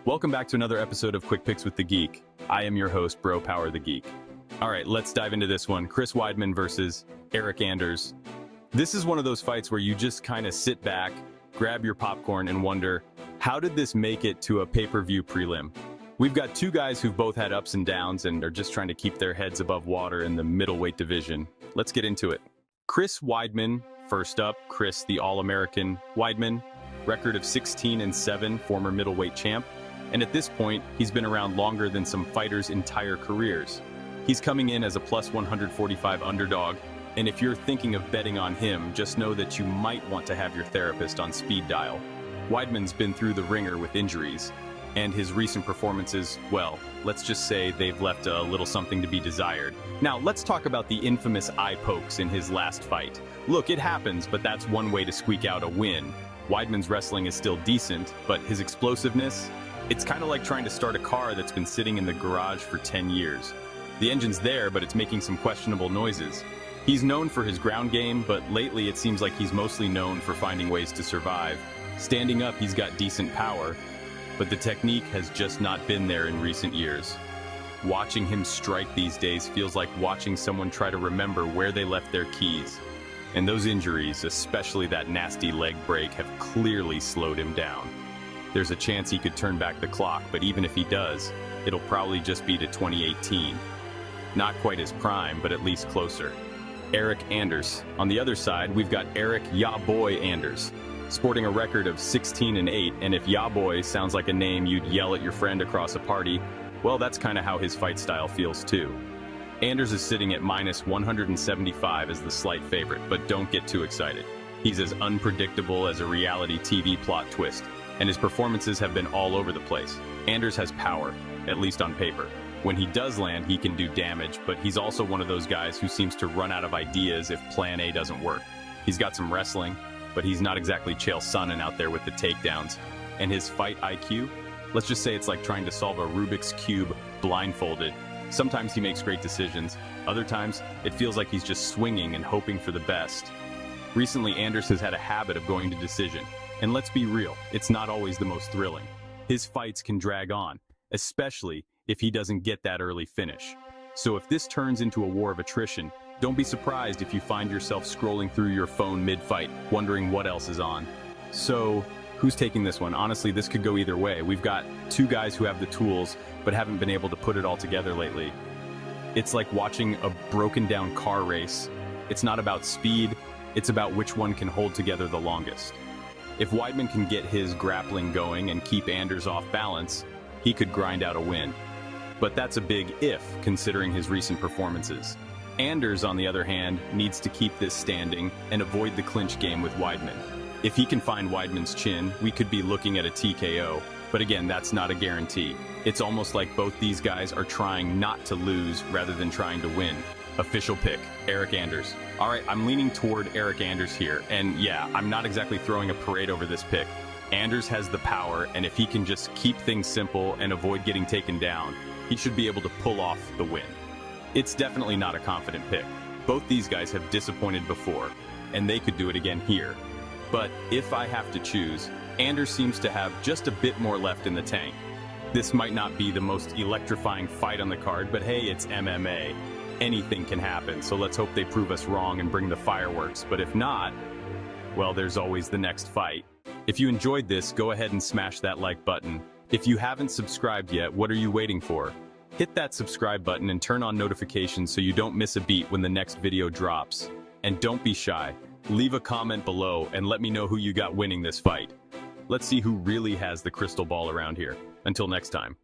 Welcome back to another episode of Quick Picks with the Geek. I am your host, Bro Power the Geek. All right, let's dive into this one. Chris Weidman versus Eryk Anders. This is one of those fights where you just kind of sit back, grab your popcorn, and wonder, how did this make it to a pay-per-view prelim? We've got two guys who've both had ups and downs and are just trying to keep their heads above water in the middleweight division. Let's get into it. Chris Weidman, first up. Chris, the All-American Weidman, record of 16-7, former middleweight champ. And at this point, he's been around longer than some fighters' entire careers. He's coming in as a plus 145 underdog, and if you're thinking of betting on him, just know that you might want to have your therapist on speed dial. Weidman's been through the ringer with injuries, and his recent performances, well, let's just say they've left a little something to be desired. Now, let's talk about the infamous eye pokes in his last fight. Look, it happens, but that's one way to squeak out a win. Weidman's wrestling is still decent, but his explosiveness, it's kind of like trying to start a car that's been sitting in the garage for 10 years. The engine's there, but it's making some questionable noises. He's known for his ground game, but lately it seems like he's mostly known for finding ways to survive. Standing up, he's got decent power, but the technique has just not been there in recent years. Watching him strike these days feels like watching someone try to remember where they left their keys. And those injuries, especially that nasty leg break, have clearly slowed him down. There's a chance he could turn back the clock, but even if he does, it'll probably just be to 2018. Not quite his prime, but at least closer. Eryk Anders. On the other side, we've got Eryk "Ya Boy" Anders, sporting a record of 16-8, and if "Ya Boy" sounds like a name you'd yell at your friend across a party, well, that's kind of how his fight style feels too. Anders is sitting at minus 175 as the slight favorite, but don't get too excited. He's as unpredictable as a reality TV plot twist, and his performances have been all over the place. Anders has power, at least on paper. When he does land, he can do damage, but he's also one of those guys who seems to run out of ideas if plan A doesn't work. He's got some wrestling, but he's not exactly Chael Sonnen out there with the takedowns. And his fight IQ? Let's just say it's like trying to solve a Rubik's Cube blindfolded. Sometimes he makes great decisions. Other times, it feels like he's just swinging and hoping for the best. Recently, Anders has had a habit of going to decision. And let's be real, it's not always the most thrilling. His fights can drag on, especially if he doesn't get that early finish. So if this turns into a war of attrition, don't be surprised if you find yourself scrolling through your phone mid-fight, wondering what else is on. So, who's taking this one? Honestly, this could go either way. We've got two guys who have the tools, but haven't been able to put it all together lately. It's like watching a broken-down car race. It's not about speed, it's about which one can hold together the longest. If Weidman can get his grappling going and keep Anders off balance, he could grind out a win. But that's a big if, considering his recent performances. Anders, on the other hand, needs to keep this standing and avoid the clinch game with Weidman. If he can find Weidman's chin, we could be looking at a TKO, but again, that's not a guarantee. It's almost like both these guys are trying not to lose rather than trying to win. Official pick, Eryk Anders. All right, I'm leaning toward Eryk Anders here, and yeah, I'm not exactly throwing a parade over this pick. Anders has the power, and if he can just keep things simple and avoid getting taken down, he should be able to pull off the win. It's definitely not a confident pick. Both these guys have disappointed before, and they could do it again here. But if I have to choose, Anders seems to have just a bit more left in the tank. This might not be the most electrifying fight on the card, but hey, it's MMA. Anything can happen, so let's hope they prove us wrong and bring the fireworks. But if not, well, there's always the next fight. If you enjoyed this, go ahead and smash that like button. If you haven't subscribed yet, what are you waiting for? Hit that subscribe button and turn on notifications so you don't miss a beat when the next video drops. And don't be shy. Leave a comment below and let me know who you got winning this fight. Let's see who really has the crystal ball around here. Until next time.